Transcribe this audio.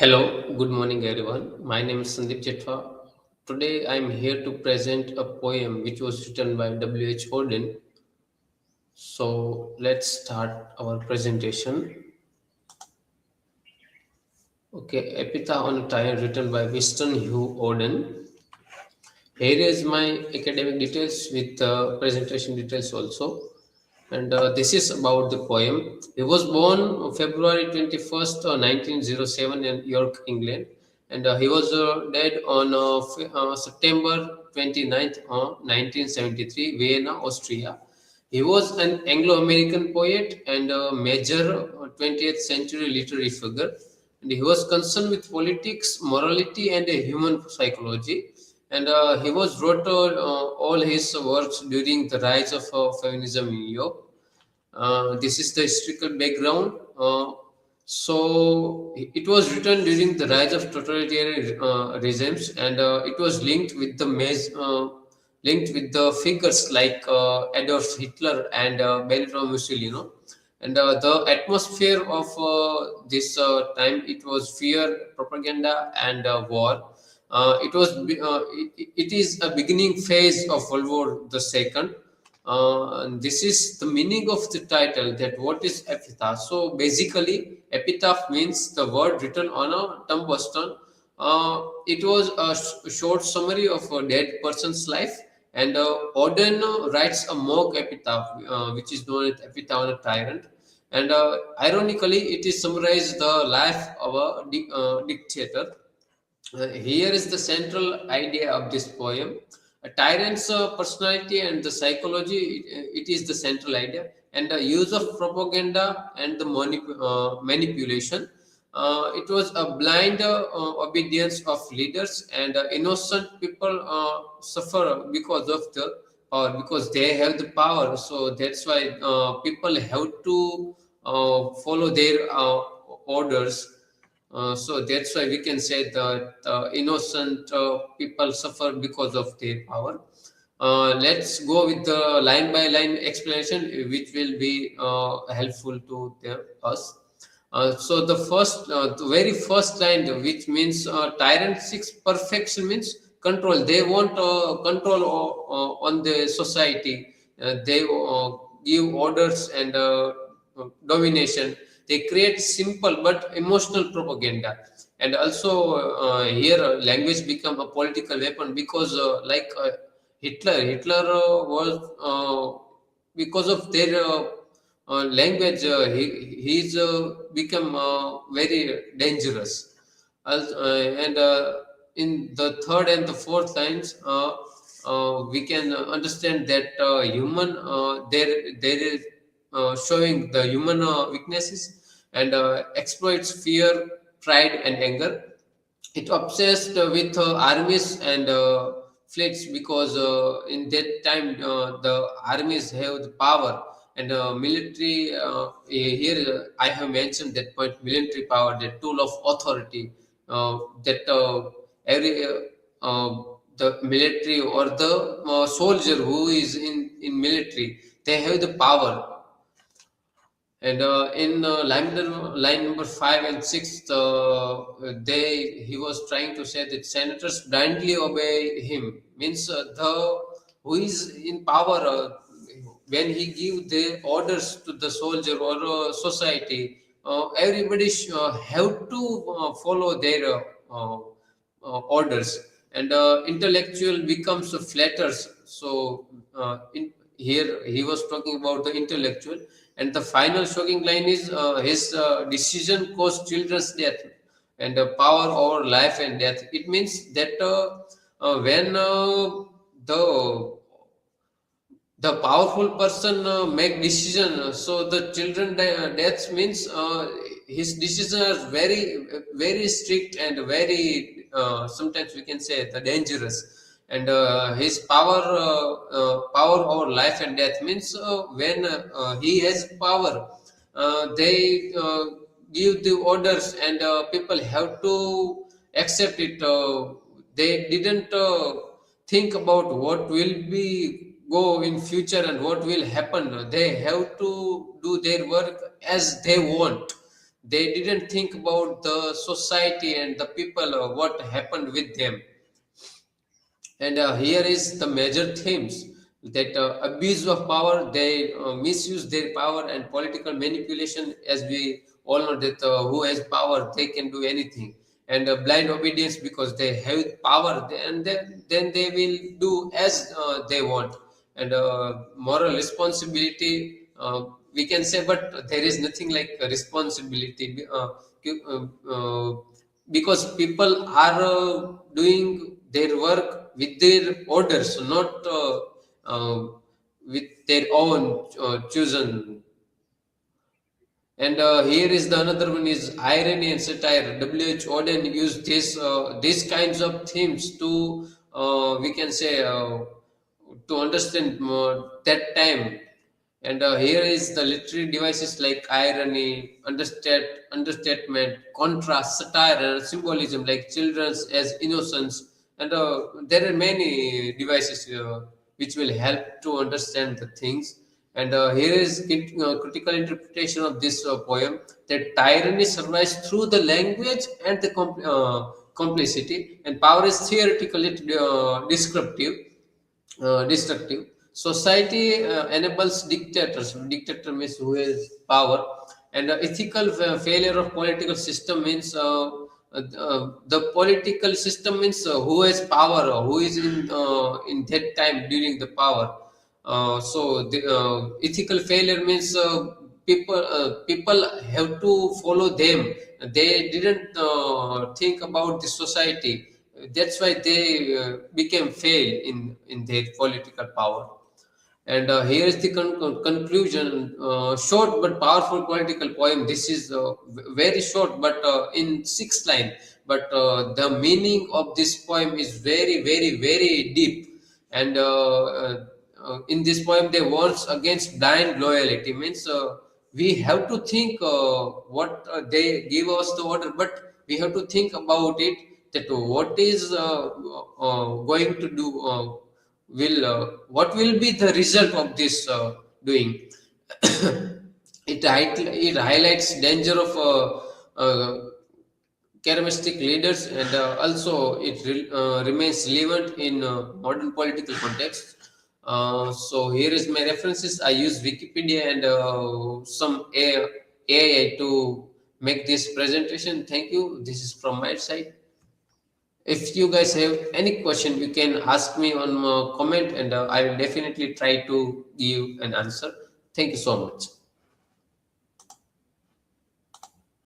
Hello, good morning everyone. My name is Sandeep Jetwa. Today I am here to present a poem which was written by W.H.Auden. So let's start our presentation. Okay, Epitaph on a Tyrant written by W.H.Auden. Here is my academic details with presentation details also. And this is about the poem. He was born on February 21st, 1907 in York, England. And he was dead on September 29th, 1973, Vienna, Austria. He was an Anglo-American poet and a major 20th century literary figure. And he was concerned with politics, morality, and human psychology. And he was wrote all his works during the rise of feminism in Europe. This is the historical background. So it was written during the rise of totalitarian regimes, and it was linked with the figures like Adolf Hitler and Benito Mussolini. And the atmosphere of this time, it was fear, propaganda, and war. It is a beginning phase of World War the Second. And this is the meaning of the title, that what is epitaph. So basically epitaph means the word written on a tombstone. It was a short summary of a dead person's life, and Auden writes a mock epitaph, which is known as epitaph on a tyrant. And ironically it is summarized the life of a dictator. Here is the central idea of this poem. A tyrant's personality and the psychology, it is the central idea, and the use of propaganda and the manipulation. It was a blind obedience of leaders, and innocent people suffer because of the power, because they have the power. So that's why people have to follow their orders. So that's why we can say that innocent people suffer because of their power. Let's go with the line by line explanation, which will be helpful to us. The very first line, which means tyrant seeks perfection, means control. They want control on the society. They give orders and domination. They create simple but emotional propaganda. And also here language become a political weapon, because Hitler was because of their language, he's become very dangerous. And in the third and the fourth lines, we can understand that human there is showing the human weaknesses, and exploits fear, pride, and anger. It obsessed with armies and fleets, because in that time the armies have the power, and military, here I have mentioned that point, military power, the tool of authority, that every the military or the soldier who is in military, they have the power. And in line number 5 and 6, he was trying to say that senators blindly obey him. Means the who is in power, when he give the orders to the soldier or society, everybody have to follow their orders. And intellectual becomes flatters. So here he was talking about the intellectual. And the final shocking line is his decision caused children's death, and power over life and death. It means that when the powerful person make decision, so the children deaths means his decisions are very strict and very sometimes we can say the dangerous. And his power over life and death means when he has power, they give the orders, and people have to accept it. They didn't think about what will be go in future and what will happen. They have to do their work as they want. They didn't think about the society and the people, what happened with them. And here is the major themes that abuse of power, they misuse their power, and political manipulation, as we all know that who has power, they can do anything. And blind obedience, because they have power, and then they will do as they want. And moral responsibility, we can say, but there is nothing like a responsibility. Because people are doing their work with their orders, not with their own chosen. And here is the another one is irony and satire. W.H. Auden used these kinds of themes to, we can say, to understand that time. And here is the literary devices like irony, understatement, contrast, satire, and symbolism, like children's as innocence. And there are many devices which will help to understand the things. And here is critical interpretation of this poem, that tyranny survives through the language and the complicity, and power is theoretically descriptive, destructive. Society enables dictators. Dictator means who has power, and ethical failure of political system means the political system means who has power, who is in that time during the power. So the ethical failure means people have to follow them. They didn't think about the society. That's why they became fail in their political power. And here is the conclusion, short but powerful political poem. This is very short, but in 6 line. But the meaning of this poem is very, very, very deep. And in this poem, they warns against blind loyalty. Means we have to think what they give us the order, but we have to think about it, that what is going to do. Will What will be the result of this doing. It highlights danger of charismatic leaders, and also remains relevant in modern political context. So here is my references. I use Wikipedia and some AI to make this presentation. Thank you. This is from my side. If you guys have any question, you can ask me on comment, and I will definitely try to give an answer. Thank you so much.